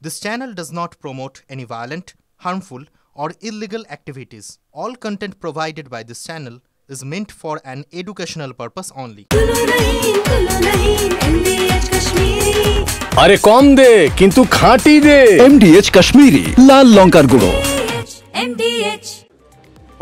This channel does not promote any violent, harmful, or illegal activities. All content provided by this channel is meant for an educational purpose only. আরে কম দে কিন্তু খাঁটি দে। MDH Kashmiri লাল লঙ্কার গুঁড়ো।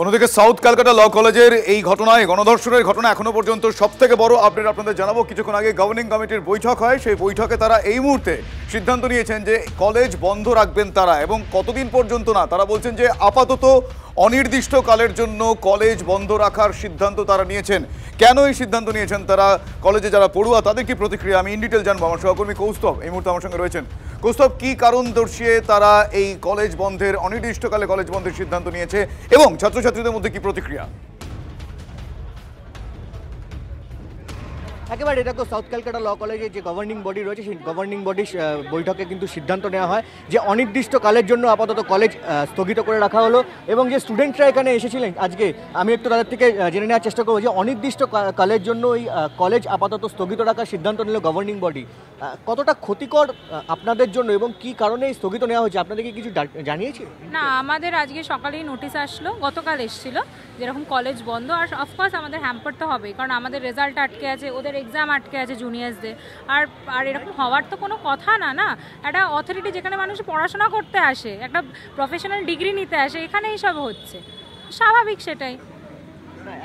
অন্যদিকে south Calcutta ল কলেজের এই ঘটনায় গণধর্ষণের ঘটনা এখনো পর্যন্ত সবথেকে বড় আপডেট আপনাদের জানাবো। কিছুক্ষণ আগে গভর্নিং কমিটির বৈঠক হয়, সেই বৈঠকে তারা এই মুহূর্তে সিদ্ধান্ত নিয়েছেন যে কলেজ বন্ধ রাখবেন তারা, এবং কতদিন পর্যন্ত না, তারা বলছেন যে আপাতত অনির্দিষ্টকালের জন্য কলেজ বন্ধ রাখার সিদ্ধান্ত তারা নিয়েছেন। কেন এই সিদ্ধান্ত নিয়েছেন তারা, কলেজে যারা পড়ুয়া তাদের কি প্রতিক্রিয়া, আমি ইন ডিটেল জানবো। আমার সহকর্মী কৌস্তব এই মুহূর্তে আমার সঙ্গে রয়েছেন। কৌস্তব, কি কারণ দর্শিয়ে তারা এই কলেজ বন্ধের, অনির্দিষ্টকালে কলেজ বন্ধের সিদ্ধান্ত নিয়েছে, এবং ছাত্রছাত্রীদের মধ্যে কি প্রতিক্রিয়া? একেবারে দেখো, সাউথ ক্যালকাটা ল কলেজের যে গভর্নিং বডি রয়েছে, সেই গভর্নিং বডির বৈঠকে কিন্তু সিদ্ধান্ত নেওয়া হয় যে অনির্দিষ্টকালের জন্য আপাতত কলেজ স্থগিত করে রাখা হলো। এবং যে স্টুডেন্টরা এখানে এসেছিলেন আজকে, আমি একটু তাদের থেকে জেনে নেওয়ার চেষ্টা করবো যে অনির্দিষ্টকালের জন্য এই কলেজ আপাতত স্থগিত রাখার সিদ্ধান্ত নিল গভর্নিং বডি। কতটা ক্ষতিকর আপনাদের জন্য এবং কি কারণে স্থগিত নেওয়া হয়েছে, আপনাদেরকে কিছু জানিয়েছে? না, আমাদের আজকে সকালেই নোটিশ আসলো, গতকাল এসেছিল যেরকম কলেজ বন্ধ। আর অফকোর্স আমাদের হ্যাম্পার তো হবেই, কারণ আমাদের রেজাল্ট আটকে আছে, ওদের এক্সাম আটকে আছে জুনিয়র্সদের। আর এরকম হওয়ার তো কোনো কথা না। না, একটা অথরিটি যেখানে মানুষ পড়াশোনা করতে আসে, একটা প্রফেশনাল ডিগ্রি নিতে আসে, এখানে এইসব হচ্ছে, স্বাভাবিক সেটাই।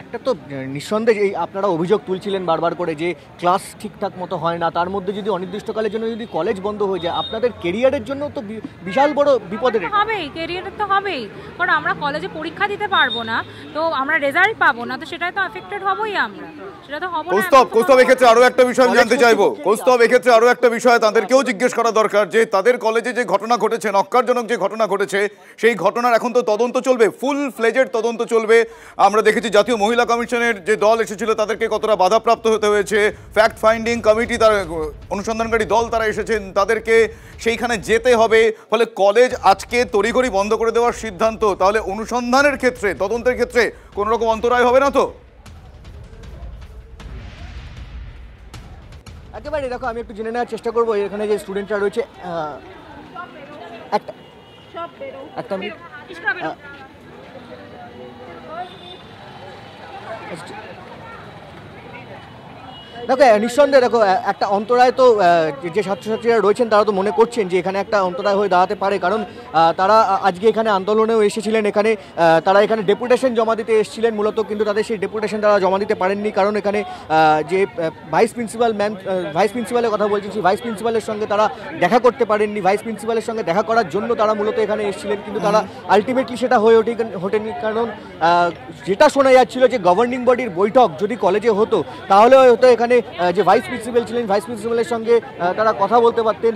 একটা তো নিঃসন্দেহে এই আপনারা অভিযোগ তুলছিলেন বারবার করে যে ক্লাস ঠিকঠাক মতো হয় না, তার মধ্যে যদি অনির্দিষ্টকালের জন্য যদি কলেজ বন্ধ হয়ে যায়, আপনাদের কেরিয়ারের জন্য তো বিশাল বড় বিপদের হবেই। কেরিয়ারের তো হবেই, কারণ আমরা কলেজে পরীক্ষা দিতে পারবো না, তো আমরা রেজাল্ট পাবো না, তো সেটাই তো এফেক্টেড হবই আমরা, সেটা তো হবো না। কৌস্তব, এক্ষেত্রে আরো একটা বিষয় আমি জানতে চাইবো। কৌস্তব, এক্ষেত্রে আরো একটা বিষয় তাদেরকেও জিজ্ঞেস করা দরকার যে তাদের কলেজে যে ঘটনা ঘটেছে, নক্কারজনক যে ঘটনা ঘটেছে, সেই ঘটনার এখন তো তদন্ত চলবে, ফুল ফ্লেজেড তদন্ত চলবে। আমরা দেখেছি জাতীয় মহিলা কমিশনের যে দল এসেছিল তাদেরকে কতটা বাধাপ্রাপ্ত হতে হয়েছে, ফ্যাক্ট ফাইন্ডিং কমিটি, তার অনুসন্ধানকারী দল তারা এসেছেন, তাদেরকে সেইখানে যেতে হবে। ফলে কলেজ আজকে তড়িঘড়ি বন্ধ করে দেওয়ার সিদ্ধান্ত, তাহলে অনুসন্ধানের ক্ষেত্রে, তদন্তের ক্ষেত্রে কোনো রকম অন্তরায় হবে না তো? একেবারে দেখো, আমি একটু জেনে নেওয়ার চেষ্টা করবো এখানে যে স্টুডেন্টরা রয়েছে। একটা মিনিট। দেখো, নিঃসন্দেহে দেখো একটা অন্তরায় তো যে ছাত্রছাত্রীরা রয়েছেন তারা তো মনে করছেন যে এখানে একটা অন্তরায় হয়ে দাঁড়াতে পারে, কারণ তারা আজকে এখানে আন্দোলনেও এসেছিলেন, এখানে তারা এখানে ডেপুটেশন জমা দিতে এসেছিলেন মূলত, কিন্তু তাদের সেই ডেপুটেশন তারা জমা দিতে পারেননি, কারণ এখানে যে ভাইস প্রিন্সিপালের কথা বলছি, ভাইস প্রিন্সিপালের সঙ্গে তারা দেখা করতে পারেননি। ভাইস প্রিন্সিপালের সঙ্গে দেখা করার জন্য তারা মূলত এখানে এসেছিলেন, কিন্তু তারা আলটিমেটলি সেটা হয়ে ওঠেনি, কারণ যেটা শোনা যাচ্ছিল যে গভর্নিং বডির বৈঠক যদি কলেজে হতো তাহলে হয়তো এখানে যে ভাইস প্রিন্সিপাল ছিলেন, ভাইস প্রিন্সিপালের সঙ্গে তারা কথা বলতে পারতেন,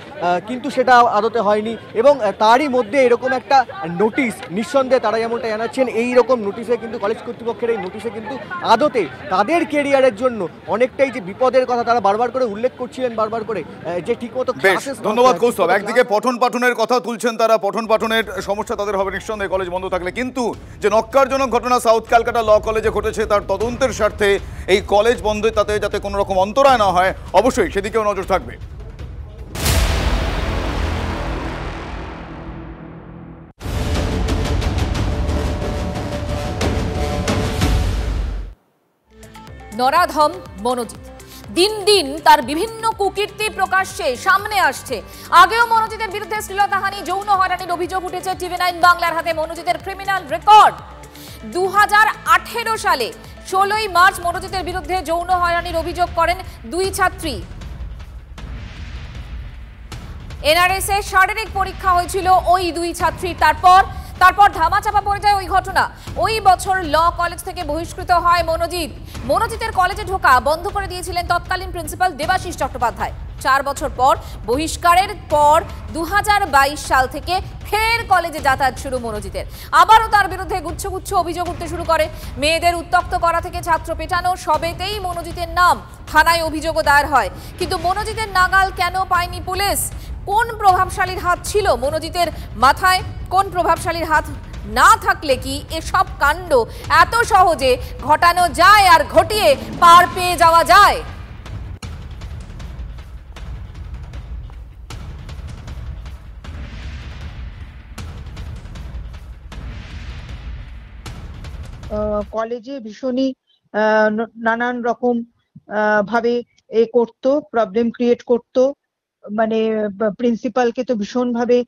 কিন্তু সেটা আদতে হয়নি। এবং তারই মধ্যে এরকম একটা নোটিশ, নিঃসন্দেহে তারা যেমনটা জানাচ্ছেন, এই রকম নোটিশে কিন্তু কলেজ কর্তৃপক্ষের এই নোটিশে কিন্তু আদতে তাদের কেরিয়ারের জন্য অনেকটাই যে বিপদের কথা তারা বারবার করে উল্লেখ করছিলেন, বারবার করে যে ঠিকমতো। ধন্যবাদ কৌস্তব। একদিকে পঠন পাঠনের কথা তুলছেন তারা, পঠন পাঠনের সমস্যা তাদের হবে নিঃসন্দেহে কলেজ বন্ধ থাকলে, কিন্তু যে নক্কারজনক ঘটনা সাউথ ক্যালকাটা ল কলেজে ঘটেছে তার তদন্তের স্বার্থে এই কলেজ বন্ধে তাতে যাতে কোনো রকম অন্তরায় না হয়, অবশ্যই সেদিকেও নজর থাকবে। নরাধম মনোজিৎ, দিন দিন তার বিভিন্ন কুকীর্তি প্রকাশ্যে সামনে আসছে। আগেও মনোজিতের বিরুদ্ধে শ্লীলতাহানি, যৌন হয়রানির অভিযোগ উঠেছে। TV9 বাংলার হাতে মনোজিতের ক্রিমিনাল রেকর্ড। 2018 সালে 16ই মার্চ মনোজিতের বিরুদ্ধে যৌন হয়রানির অভিযোগ করেন দুই ছাত্রী। NRS এ শারীরিক পরীক্ষা হয়েছিল ওই দুই ছাত্রী, তারপর ধামাচাপা পড়ে যায় ওই ঘটনা। ওই বছর ল কলেজ থেকে বহিষ্কৃত হয় মনোজিতের কলেজে ঢোকা বন্ধ করে দিয়েছিলেন তৎকালীন প্রিন্সিপাল দেবাশিস চট্টোপাধ্যায়। 4 বছর পর বহিষ্কারের পর 2022 সাল থেকে ফের কলেজে যাতায়াত শুরু মনোজিতের। আবারও তার বিরুদ্ধে গুচ্ছ অভিযোগ উঠতে শুরু করে। মেয়েদের উত্ত্যক্ত করা থেকে ছাত্র পেটানো, সবেতেই মনোজিতের নাম। থানায় অভিযোগও দায়ের হয়, কিন্তু মনোজিতের নাগাল কেন পায়নি পুলিশ? কোন প্রভাবশালীর হাত ছিল মনোজিতের মাথায়? কোন প্রভাবশালীর হাত না থাকলে কি এসব কাণ্ড এত সহজে ঘটানো যায় আর ঘটিয়ে পার পেয়ে যাওয়া যায়? কলেজে ভীষণই নানান রকম ভাবে করতো, প্রবলেম ক্রিয়েট করতো, মানে প্রিন্সিপালকে তো ভীষণ ভাবে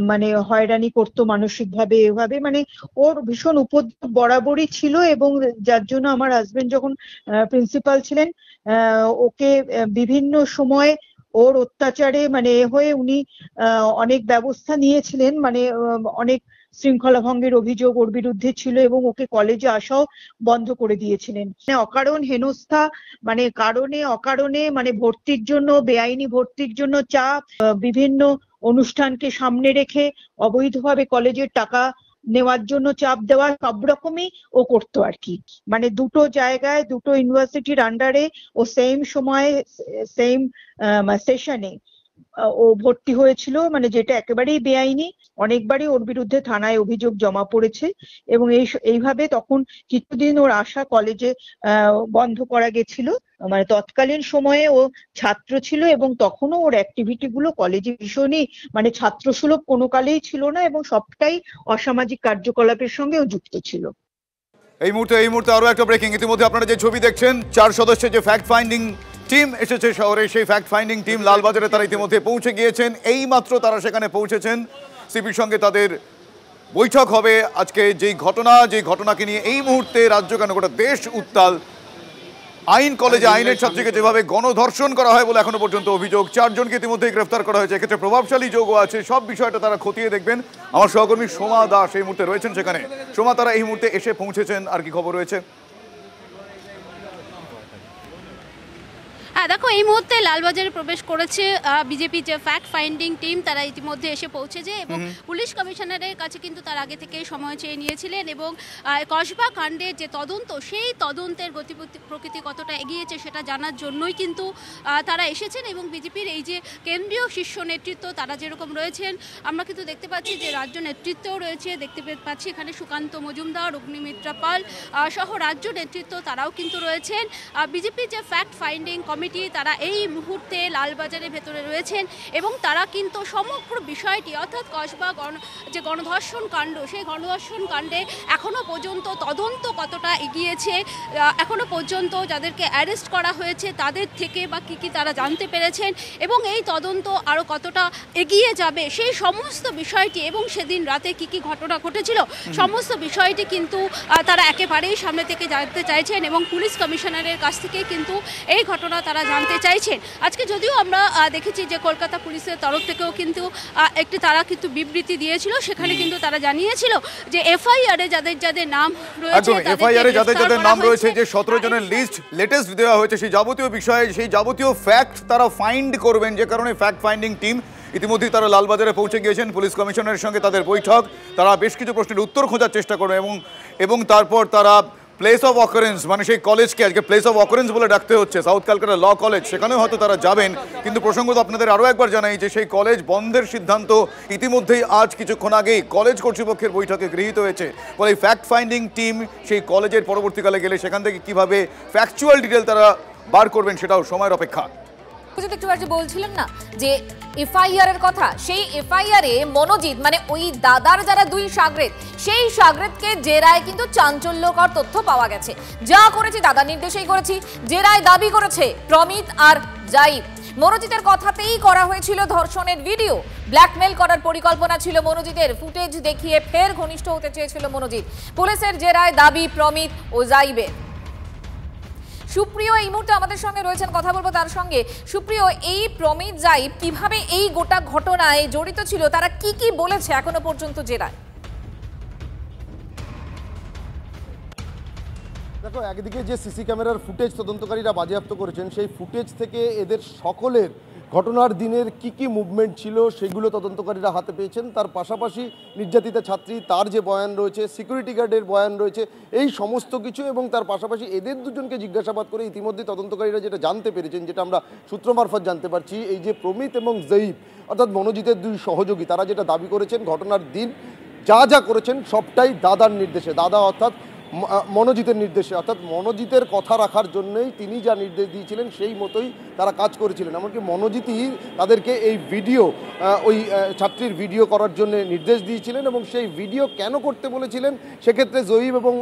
মানে হয়রানি করতো মানসিক ভাবে, এভাবে মানে ওর ভীষণ উপদ্রব বরাবরই ছিল। এবং যার জন্য আমার হাজবেন্ড যখন প্রিন্সিপাল ছিলেন ওকে বিভিন্ন সময় ওর অত্যাচারে মানে হয়ে উনি অনেক ব্যবস্থা নিয়েছিলেন, মানে অনেক শৃঙ্খলা ভঙ্গের অভিযোগ ওর বিরুদ্ধে ছিল এবং ওকে কলেজে আসাও বন্ধ করে দিয়েছিলেন। অকারণ হেনস্থা, মানে কারণে অকারণে, মানে ভর্তির জন্য, বেআইনি ভর্তির জন্য চাপ, বিভিন্ন অনুষ্ঠানকে সামনে রেখে অবৈধভাবে কলেজের টাকা নেওয়ার জন্য চাপ দেওয়া, সব রকমই ও করতো আর কি। মানে দুটো জায়গায় দুটো ইউনিভার্সিটির আন্ডারে ও সেম সময়ে সেম সেশনে ও ভর্তি হয়েছিল, মানে যেটা একেবারেই বেআইনি। অনেকবারই ওর বিরুদ্ধে থানায় অভিযোগ জমা পড়েছে এবং এইভাবে তখন কিছুদিন ওর আসা কলেজে বন্ধ করা গেছিল। মানে তৎকালীন সময়ে ও ছাত্র ছিল এবং তখনও ওর অ্যাক্টিভিটি গুলো কলেজে ভীষণই মানে ছাত্রসুলভ কোনো কালেই ছিল না এবং সবটাই অসামাজিক কার্যকলাপের সঙ্গে ও যুক্ত ছিল। এই মুহূর্তে আরো একটা ব্রেকিং। ইতিমধ্যে আপনারা যে ছবি দেখছেন, 4 সদস্যের যে ফ্যাক্ট ফাইন্ডিং টিম এসেছে শহরে, সেই ফ্যাক্ট ফাইন্ডিং টিম লালবাজারে তারা ইতিমধ্যে পৌঁছে গিয়েছেন। এই মাত্র তারা সেখানে পৌঁছেছেন। সিপির সঙ্গে তাদের বৈঠক হবে। আজকে যেই ঘটনাকে নিয়ে এই মুহূর্তে রাজ্য কেন গোটা দেশ উত্তাল। আইন কলেজে আইনের ছাত্রীকে যেভাবে গণধর্ষণ করা হয় বলে এখনো পর্যন্ত অভিযোগ, 4 জনকে ইতিমধ্যেই গ্রেফতার করা হয়েছে। এক্ষেত্রে প্রভাবশালী যোগও আছে। সব বিষয়টা তারা খতিয়ে দেখবেন। আমার সহকর্মী সোমা দাস এই মুহূর্তে রয়েছেন সেখানে। সোমা, তারা এই মুহূর্তে এসে পৌঁছেছেন, আর কি খবর রয়েছে? দেখো, এই মুহূর্তে লালবাজারে প্রবেশ করেছে বিজেপি যে ফ্যাক্ট ফাইন্ডিং টিম, তারা ইতিমধ্যে এসে পৌঁছেছে এবং পুলিশ কমিশনারের কাছে কিন্তু তার আগে থেকেই সময় চেয়ে নিয়েছিলেন এবং কসবা কাণ্ডের যে তদন্ত, সেই তদন্তের গতি প্রকৃতি কতটা এগিয়েছে সেটা জানার জন্যই কিন্তু তারা এসেছেন। এবং বিজেপির এই যে কেন্দ্রীয় শীর্ষ নেতৃত্ব তারা যেরকম রয়েছেন, আমরা কিন্তু দেখতে পাচ্ছি যে রাজ্য নেতৃত্বও রয়েছে। দেখতে পাচ্ছি এখানে সুকান্ত মজুমদার, অগ্নিমিত্রা পাল সহ রাজ্য নেতৃত্ব তারাও কিন্তু রয়েছেন। বিজেপির যে ফ্যাক্ট ফাইন্ডিং কমিটি তারা এই মুহূর্তে লালবাজারের ভেতরে রয়েছেন এবং তারা কিন্তু সমগ্র বিষয়টি, অর্থাৎ কসবা যে গণধর্ষণ কাণ্ড, সেই গণধর্ষণ কাণ্ডে এখনো পর্যন্ত তদন্ত কতটা এগিয়েছে, এখনো পর্যন্ত যাদেরকে অ্যারেস্ট করা হয়েছে তাদের থেকে বা কী কী তারা জানতে পেরেছেন এবং এই তদন্ত আরও কতটা এগিয়ে যাবে সেই সমস্ত বিষয়টি এবং সেদিন রাতে কী কী ঘটনা ঘটেছিল সমস্ত বিষয়টি কিন্তু তারা একেবারেই সামনে থেকে জানতে চাইছেন এবং পুলিশ কমিশনারের কাছ থেকে কিন্তু এই ঘটনা তারা জানতে চাইছেন। আজকে যদিও আমরা দেখেছি যে কলকাতা পুলিশের তরফ থেকেও কিন্তু তারা কিন্তু বিবৃতি দিয়েছিল, সেখানে কিন্তু তারা জানিয়েছিল যে এফআইআর এ যাদের নাম রয়েছে, যে 17 জনের লিস্ট লেটেস্ট দেওয়া হয়েছে, সেই যাবতীয় বিষয়ে, সেই যাবতীয় ফ্যাক্ট তারা ফাইন্ড করবেন। যে কারণে ফ্যাক্ট ফাইন্ডিং টিম ইতিমধ্যেই তারা লালবাজারে পৌঁছে গিয়েছেন। পুলিশ কমিশনারের সঙ্গে তাদের বৈঠক, তারা বেশ কিছু প্রশ্নের উত্তর খোঁজার চেষ্টা করবে এবং তারপর তারা প্লেস অফ অকারেন্স, মানে সেই কলেজকে আজকে প্লেস অফ অকারেন্স বলে ডাকতে হচ্ছে, সাউথ ক্যালকাটা ল কলেজ, সেখানেও হয়তো তারা যাবেন। কিন্তু প্রসঙ্গত আপনাদের আরও একবার জানাই যে সেই কলেজ বন্ধের সিদ্ধান্ত ইতিমধ্যেই আজ কিছুক্ষণ আগেই কলেজ কর্তৃপক্ষের বৈঠকে গৃহীত হয়েছে। ফলে ফ্যাক্ট ফাইন্ডিং টিম সেই কলেজের পরবর্তীকালে গেলে সেখান থেকে কিভাবে ফ্যাকচুয়াল ডিটেল তারা বার করবেন সেটাও সময়ের অপেক্ষা। একটু আগে বলছিলেন না যে এফআইআর এর কথা, সেই এফআইআর এ মনোজিৎ মানে ওই দাদার যারা 2 সাগরেদ, সেই সাগরেদকে জেরায় কিন্তু চাঞ্চল্যকর তথ্য পাওয়া গেছে। যা করেছি দাদার নির্দেশেই করেছি, জেরায় দাবি করেছে প্রমিত আর জাইব। মনোজিতের কথাতেই করা হয়েছিল ধর্ষণের ভিডিও, ব্ল্যাকমেল করার পরিকল্পনা ছিল মনোজিতের, ফুটেজ দেখিয়ে ফের ঘনিষ্ঠ হতে চেয়েছিল মনোজিৎ। পুলিশের জেরায় দাবি প্রমিত ও জাইবের। সুপ্রিয় এই মুহূর্তে আমাদের সঙ্গে রয়েছেন, কথা বলবো তার সঙ্গে। সুপ্রিয়, এই প্রমিত জাইব কিভাবে এই গোটা ঘটনায় জড়িত ছিল, তারা কি কি বলেছে এখনো পর্যন্ত জেরায়? দেখো, একদিকে যে সিসি ক্যামেরার ফুটেজ তদন্তকারীরা বাজেয়াপ্ত করেছেন, সেই ফুটেজ থেকে এদের সকলের ঘটনার দিনের কি কি মুভমেন্ট ছিল সেগুলো তদন্তকারীরা হাতে পেয়েছেন। তার পাশাপাশি নির্যাতিতা ছাত্রী, তার যে বয়ান রয়েছে, সিকিউরিটি গার্ডের বয়ান রয়েছে, এই সমস্ত কিছু এবং তার পাশাপাশি এদের দুজনকে জিজ্ঞাসাবাদ করে ইতিমধ্যে তদন্তকারীরা যেটা জানতে পেরেছেন, যেটা আমরা সূত্র মারফত জানতে পারছি, এই যে প্রমিত এবং জয়ীব অর্থাৎ মনোজিতের 2 সহযোগী, তারা যেটা দাবি করেছেন ঘটনার দিন যা যা করেছেন সবটাই দাদার নির্দেশে। দাদা অর্থাৎ মনোজিতের নির্দেশে, অর্থাৎ মনোজিতের কথা রাখার জন্যই তিনি যা নির্দেশ দিয়েছিলেন সেই মতোই তারা কাজ করেছিলেন। এমনকি মনোজিতই তাদেরকে এই ভিডিও, ওই ছাত্রীর ভিডিও করার জন্য নির্দেশ দিয়েছিলেন এবং সেই ভিডিও কেন করতে বলেছিলেন সেক্ষেত্রে জয়ীব এবং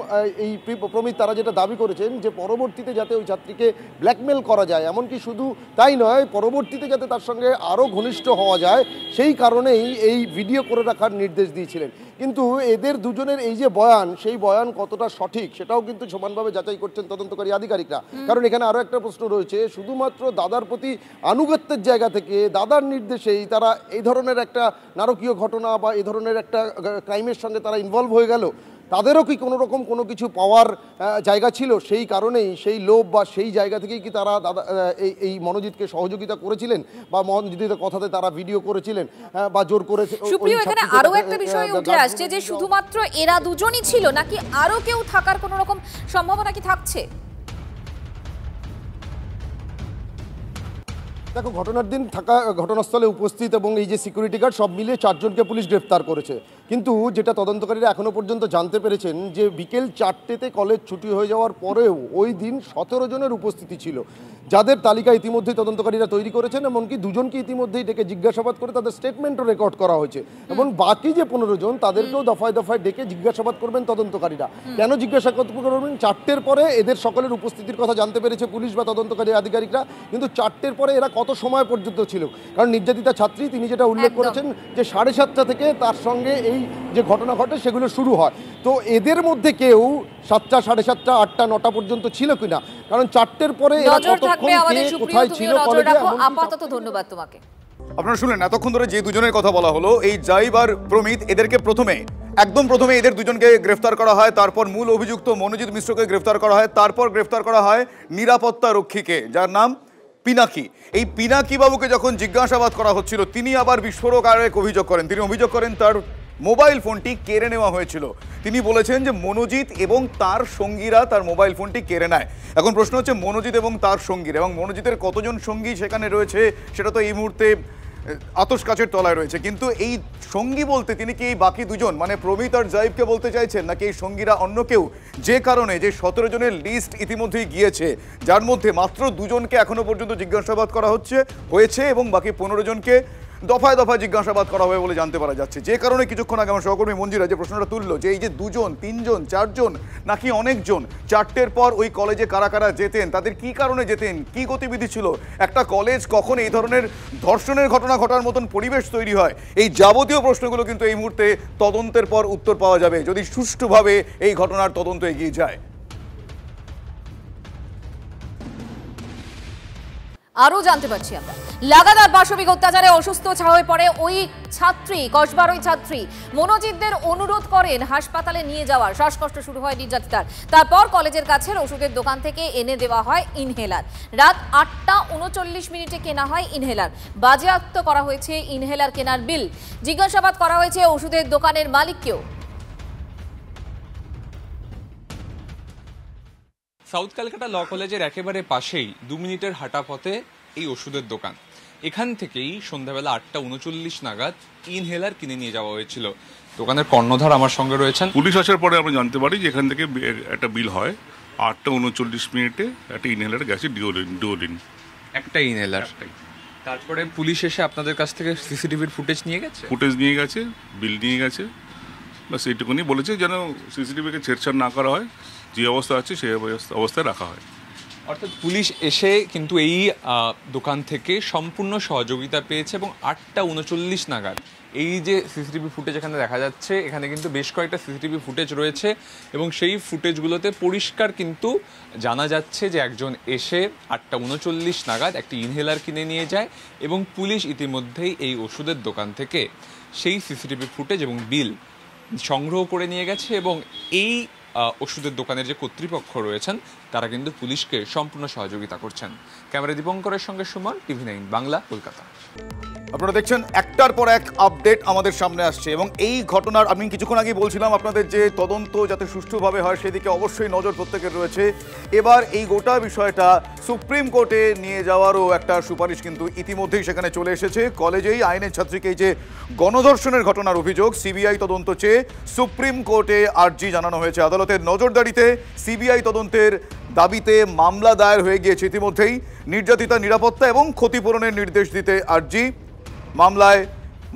এই প্রমিত তারা যেটা দাবি করেছেন যে পরবর্তীতে যাতে ওই ছাত্রীকে ব্ল্যাকমেল করা যায়, এমনকি শুধু তাই নয়, পরবর্তীতে যাতে তার সঙ্গে আরও ঘনিষ্ঠ হওয়া যায় সেই কারণেই এই ভিডিও করে রাখার নির্দেশ দিয়েছিলেন। কিন্তু এদের দুজনের এই যে বয়ান, সেই বয়ান কতটা সঠিক সেটাও কিন্তু সমানভাবে যাচাই করছেন তদন্তকারী আধিকারিকরা। কারণ এখানে আরও একটা প্রশ্ন রয়েছে, শুধুমাত্র দাদার প্রতি আনুগত্যের জায়গা থেকে দাদার নির্দেশেই তারা এই ধরনের একটা নারকীয় ঘটনা বা এই ধরনের একটা ক্রাইমের সঙ্গে তারা ইনভলভ হয়ে গেল, তাদেরও কি কোনো রকম কোনো কিছু পাওয়ার জায়গা ছিল? সেই কারণেই, সেই লোভ বা সেই জায়গা থেকেই কি তারা দাদা এই মনোজিৎকে সহযোগিতা করেছিলেন বা মনোজিতের কথাতে তারা ভিডিও করেছিলেন বা জোর করেছে? সুপ্রিয়, এখানে আরো একটা বিষয় উঠে আসছে যে শুধুমাত্র এরা দুজনই ছিল নাকি আরো কেউ থাকার কোনো রকম সম্ভাবনা কি থাকছে? দেখো, ঘটনার দিন থাকা, ঘটনাস্থলে উপস্থিত এবং এই যে সিকিউরিটি গার্ড সব মিলিয়ে 4 জনকে পুলিশ গ্রেফতার করেছে। কিন্তু যেটা তদন্তকারীরা এখনো পর্যন্ত জানতে পেরেছেন যে বিকেল 4টেতে কলেজ ছুটি হয়ে যাওয়ার পরেও ওই দিন 17 জনের উপস্থিতি ছিল, যাদের তালিকা ইতিমধ্যেই তদন্তকারীরা তৈরি করেছেন। এমনকি দুজনকে ইতিমধ্যেই ডেকে জিজ্ঞাসাবাদ করে তাদের স্টেটমেন্টও রেকর্ড করা হয়েছে এবং বাকি যে 15 জন তাদেরকেও দফায় দফায় ডেকে জিজ্ঞাসাবাদ করবেন তদন্তকারীরা। কেন জিজ্ঞাসাবাদ করবেন? 4টের পরে এদের সকলের উপস্থিতির কথা জানতে পেরেছে পুলিশ বা তদন্তকারী আধিকারিকরা, কিন্তু 4টের পরে এরা কত সময় পর্যন্ত ছিল? কারণ নির্যাতিতা ছাত্রী তিনি যেটা উল্লেখ করেছেন যে 7:30 থেকে তার সঙ্গে এই যে ঘটনা ঘটে সেগুলো শুরু হয়। তো এদের মধ্যে কেউ 7টা, 7:30, 8টা, 9টা পর্যন্ত ছিল কিনা? কারণ 4টের পরে এরা কতক্ষণ কোথায় ছিল কলেজে। আপাতত ধন্যবাদ তোমাকে। আপনারা শুনলেন এতক্ষণ ধরে যে দুজনের কথা বলা হলো, এই জয়ীব আর প্রমিত, এদেরকে একদম প্রথমে এদের দুজনকে গ্রেফতার করা হয়, তারপর মূল অভিযুক্ত মনোজিৎ মিশ্রকে গ্রেফতার করা হয়, তারপর গ্রেফতার করা হয় নিরাপত্তা রক্ষীকে, যার নাম পিনাকি। এই পিনাকি বাবুকে যখন জিজ্ঞাসাবাদ করা হচ্ছিল তিনি আবার বিস্ফোরক আর এক অভিযোগ করেন। তিনি অভিযোগ করেন তার মোবাইল ফোনটি কেড়ে নেওয়া হয়েছিল। তিনি বলেছেন যে মনোজিৎ এবং তার সঙ্গীরা তার মোবাইল ফোনটি কেড়ে নেয়। এখন প্রশ্ন হচ্ছে মনোজিৎ এবং তার সঙ্গীরা, এবং মনোজিতের কতজন সঙ্গী সেখানে রয়েছে সেটা তো এই মুহূর্তে আতশ কাচের তলায় রয়েছে। কিন্তু এই সঙ্গী বলতে তিনি কি এই বাকি দুজন মানে প্রমিত আর জয়ীবকে বলতে চাইছেন, নাকি এই সঙ্গীরা অন্য কেউ? যে কারণে যে 17 জনের লিস্ট ইতিমধ্যেই গিয়েছে, যার মধ্যে মাত্র 2 জনকে এখনো পর্যন্ত জিজ্ঞাসাবাদ করা হয়েছে এবং বাকি 15 জনকে দফায় দফায় জিজ্ঞাসাবাদ করা হবে বলে জানতে পারা যাচ্ছে। যে কারণে কিছুক্ষণ আগে আমার সহকর্মী মঞ্জিরা যে প্রশ্নটা তুললো যে এই যে 2 জন, 3 জন, 4 জন নাকি অনেকজন, 4টের পর ওই কলেজে কারা কারা যেতেন, তাদের কি কারণে যেতেন, কি গতিবিধি ছিল, একটা কলেজ কখন এই ধরনের ধর্ষণের ঘটনা ঘটার মতন পরিবেশ তৈরি হয়, এই যাবতীয় প্রশ্নগুলো কিন্তু এই মুহূর্তে তদন্তের পর উত্তর পাওয়া যাবে যদি সুষ্ঠুভাবে এই ঘটনার তদন্ত এগিয়ে যায়। আরো জানতে পারছি আমরা, লাগাতার পাশবিক অত্যাচারে অসুস্থ হয়ে পড়ে ওই ছাত্রী, কসবার ওই ছাত্রী। মনোজিৎদের অনুরোধ করেন হাসপাতালে নিয়ে যাওয়ার। শ্বাসকষ্ট শুরু হয় নির্যাতিতার। তারপর কলেজের কাছের ওষুধের দোকান থেকে এনে দেওয়া হয় ইনহেলার। রাত 8:39 কেনা হয় ইনহেলার। বাজেয়াপ্ত করা হয়েছে ইনহেলার কেনার বিল। জিজ্ঞাসাবাদ করা হয়েছে ওষুধের দোকানের মালিককেও। সাউথ ক্যালকাটা ল কলেজের একেবারে পাশেই 2 মিনিটের হাঁটা পথে এই ওষুধের দোকান। এখান থেকেই সন্ধ্যাবেলা 8:39 নাগাদ ইনহেলার কিনে নিয়ে যাওয়া হয়েছিল। দোকানের কর্ণধার আমার সঙ্গে রয়েছেন। পুলিশ আসার পরে আমরা জানতে পারি যে এখান থেকে একটা বিল হয় 8:39 একটা ইনহেলার গেছে ডিওলিন, একটা ইনহেলার। তারপরে পুলিশ এসে আপনাদের কাছ থেকে সিসিটিভির ফুটেজ নিয়ে গেছে, বিল নিয়ে গেছে, বাস এইটুকুনি বলেছে যেন সিসিটিভিকে ছেড়ছাড় না করা হয়, যে অবস্থা আছে সেই অবস্থায় রাখা হয়। অর্থাৎ পুলিশ এসে কিন্তু এই দোকান থেকে সম্পূর্ণ সহযোগিতা পেয়েছে এবং 8:39 নাগাদ এই যে সিসিটিভি ফুটেজ এখানে দেখা যাচ্ছে, এখানে কিন্তু বেশ কয়েকটা সিসিটিভি ফুটেজ রয়েছে এবং সেই ফুটেজগুলোতে পরিষ্কার কিন্তু জানা যাচ্ছে যে একজন এসে 8:39 নাগাদ একটি ইনহেলার কিনে নিয়ে যায় এবং পুলিশ ইতিমধ্যেই এই ওষুধের দোকান থেকে সেই সিসিটিভি ফুটেজ এবং বিল সংগ্রহ করে নিয়ে গেছে এবং এই ওষুধের দোকানের যে কর্তৃপক্ষ রয়েছেন তারা কিন্তু পুলিশকে সম্পূর্ণ সহযোগিতা করছেন। ক্যামেরা দীপঙ্করের সঙ্গে সুমন, TV9 বাংলা, কলকাতা। আপনারা দেখছেন একটার পর এক আপডেট আমাদের সামনে আসছে এবং এই ঘটনার আমি কিছুক্ষণ আগেই বলছিলাম আপনাদের যে তদন্ত যাতে সুষ্ঠুভাবে হয় সেদিকে অবশ্যই নজর প্রত্যেকের রয়েছে। এবার এই গোটা বিষয়টা সুপ্রিম কোর্টে নিয়ে যাওয়ারও একটা সুপারিশ কিন্তু ইতিমধ্যেই সেখানে চলে এসেছে। কলেজেই আইনের ছাত্রীকে এই যে গণধর্ষণের ঘটনার অভিযোগ, সিবিআই তদন্ত চেয়ে সুপ্রিম কোর্টে আর্জি জানানো হয়েছে। আদালতের নজরদারিতে সিবিআই তদন্তের দাবিতে মামলা দায়ের হয়ে গিয়েছে ইতিমধ্যেই। নির্যাতিতা নিরাপত্তা এবং ক্ষতিপূরণের নির্দেশ দিতে আর্জি। মামলায়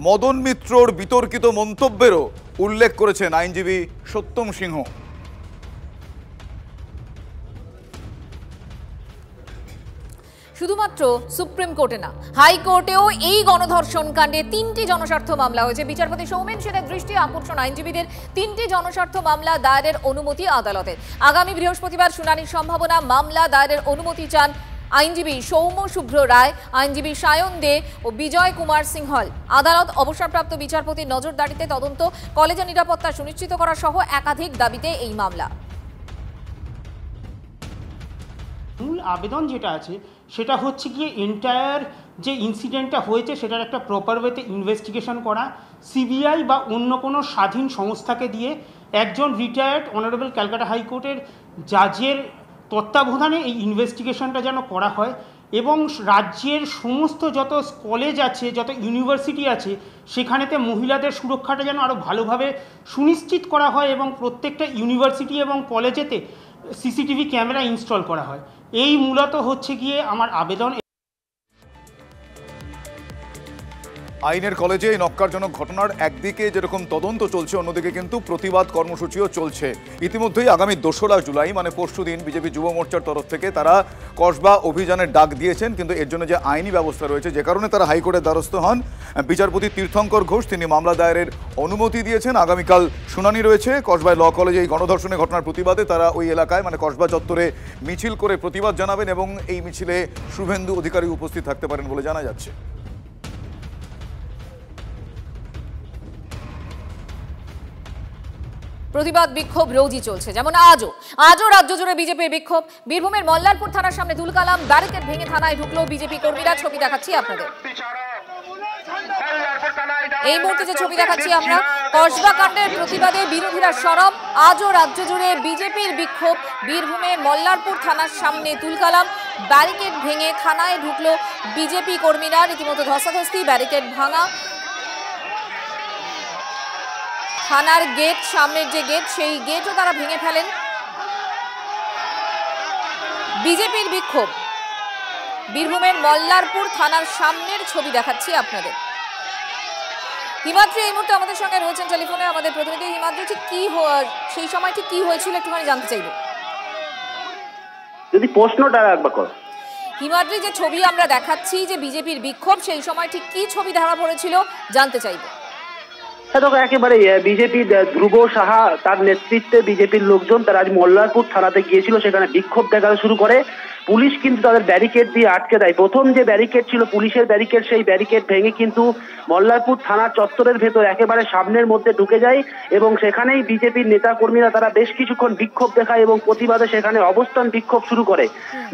মদন মিত্রর বিতর্কিত মন্তব্যেরও উল্লেখ করেছেন আইনজীবী সত্যম সিংহ। শুধুমাত্র সুপ্রিম কোর্টে না, হাইকোর্টেও এই গণধর্ষণ কাণ্ডে 3টি জনস্বার্থ মামলা হয়েছে। বিচারপতি সৌমেন সেনের দৃষ্টি আকর্ষণ, আইনজীবীদের 3টি জনস্বার্থ মামলা দায়েরের অনুমতি আদালতের। আগামী বৃহস্পতিবার শুনানির সম্ভাবনা। মামলা দায়েরের অনুমতি চান আইনজীবী সৌম্য শুভ্র রায়, আইনজীবী সায়ন দে ও বিজয় কুমার সিংহল। আদালত অবসরপ্রাপ্ত বিচারপতির নজরদারিতে তদন্ত, কলেজের নিরাপত্তা সুনিশ্চিত করা সহ একাধিক দাবিতে এই মামলা। মূল আবেদন যেটা আছে সেটা হচ্ছে গিয়ে এন্টায়ার যে ইনসিডেন্টটা হয়েছে সেটার একটা প্রপার ওয়েতে ইনভেস্টিগেশন করা, সিবিআই বা অন্য কোনো স্বাধীন সংস্থাকে দিয়ে একজন রিটায়ার্ড অনারেবল ক্যালকাটা হাইকোর্টের জাজের তত্ত্বাবধানে এই ইনভেস্টিগেশনটা যেন করা হয় এবং রাজ্যের সমস্ত যত কলেজ আছে, যত ইউনিভার্সিটি আছে, সেখানেতে মহিলাদের সুরক্ষাটা যেন আরও ভালোভাবে সুনিশ্চিত করা হয় এবং প্রত্যেকটা ইউনিভার্সিটি এবং কলেজেতে সিসিটিভি ক্যামেরা ইনস্টল করা হয়। এই মূলত হচ্ছে গিয়ে আমার আবেদন। আইনের কলেজে এই নক্কারজনক ঘটনার একদিকে যেরকম তদন্ত চলছে, অন্যদিকে কিন্তু প্রতিবাদ কর্মসূচিও চলছে। ইতিমধ্যেই আগামী 2রা জুলাই মানে পরশুদিন বিজেপি যুব মোর্চার তরফ থেকে তারা কসবা অভিযানের ডাক দিয়েছেন, কিন্তু এর জন্য যে আইনি ব্যবস্থা রয়েছে যে কারণে তারা হাইকোর্টের দ্বারস্থ হন। বিচারপতি তীর্থঙ্কর ঘোষ তিনি মামলা দায়েরের অনুমতি দিয়েছেন। আগামীকাল শুনানি রয়েছে। কসবায় ল কলেজে এই গণধর্ষণের ঘটনার প্রতিবাদে তারা ওই এলাকায় মানে কসবা চত্বরে মিছিল করে প্রতিবাদ জানাবেন এবং এই মিছিলে শুভেন্দু অধিকারী উপস্থিত থাকতে পারেন বলে জানা যাচ্ছে। প্রতিবাদ বিক্ষোভ রোজই চলছে, যেমন আজও রাজ্য জুড়ে বিজেপির বিক্ষোভ। বীরভূমের মল্লারপুর থানার সামনে তুলকালাম, ব্যারিকেড ভেঙে থানায় ঢুকলো বিজেপি কর্মীরা। ছবি দেখাচ্ছি আপনাদের। এই মুহূর্তে যে ছবি দেখাচ্ছি আমরা, কসবা কাণ্ডের প্রতিবাদে বিরোধীরা সরব। আজও রাজ্য জুড়ে বিজেপির বিক্ষোভ। বীরভূমের মল্লারপুর থানার সামনে তুলকালাম, ব্যারিকেড ভেঙে থানায় ঢুকলো বিজেপি কর্মীরা। রীতিমতো ধস্তাধস্তি, ব্যারিকেড ভাঙা। থানার গেট, সামনের যে গেট, সেই গেটও তারা ভেঙে ফেলেন। বিজেপির বিক্ষোভ। বীরভূমের মল্লারপুর থানার সামনের ছবি দেখাচ্ছি আপনাদের। হিমাদ্রি এই মুহূর্তে আমাদের সঙ্গে রয়েছেন টেলিফোনে, আমাদের প্রতিনিধি। হিমাদ্রি, ঠিক কি সেই সময় ঠিক কি হয়েছিল একটুখানি জানতে চাইব। যদি প্রশ্নটা একবার কর। হিমাদ্রি, যে ছবি আমরা দেখাচ্ছি যে বিজেপির বিক্ষোভ, সেই সময় ঠিক কি ছবি ধরা পড়েছিল জানতে চাইব। দেখো, একেবারে বিজেপির ধ্রুব সাহা তার নেতৃত্বে বিজেপির লোকজন তারা আজ মল্লারপুর থানাতে গিয়েছিল, সেখানে বিক্ষোভ দেখাতে শুরু করে। পুলিশ কিন্তু তাদের ব্যারিকেড দিয়ে আটকে দেয়। প্রথম যে ব্যারিকেড ছিল পুলিশের ব্যারিকেড, সেই ব্যারিকেড ভেঙে কিন্তু মল্লারপুর থানা চত্বরের ভেতর একেবারে সামনের মধ্যে ঢুকে যায় এবং সেখানেই বিজেপির নেতা কর্মীরা তারা বেশ কিছুক্ষণ বিক্ষোভ দেখায় এবং প্রতিবাদে সেখানে অবস্থান বিক্ষোভ শুরু করে।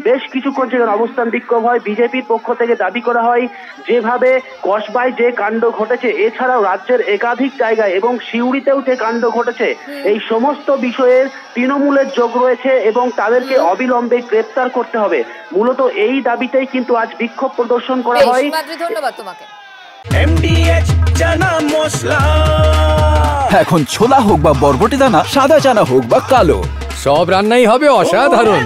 বেশ কিছুক্ষণ সেখানে অবস্থান বিক্ষোভ হয়। বিজেপির পক্ষ থেকে দাবি করা হয় যেভাবে কসবায় যে কাণ্ড ঘটেছে, এছাড়াও রাজ্যের একাধিক জায়গায় এবং সিউড়িতেও যে কাণ্ড ঘটেছে, এই সমস্ত বিষয়ের তৃণমূলের যোগ রয়েছে এবং তাদেরকে অবিলম্বে গ্রেপ্তার করতে হবে। মূলত এই দাবিতেই কিন্তু আজ বিক্ষোভ প্রদর্শন করা হয়। ধন্যবাদ তোমাকে। এখন ছোলা হোক বা বরবটি দানা, সাদা চানা হোক বা কালো, সব রান্নাই হবে অসাধারণ।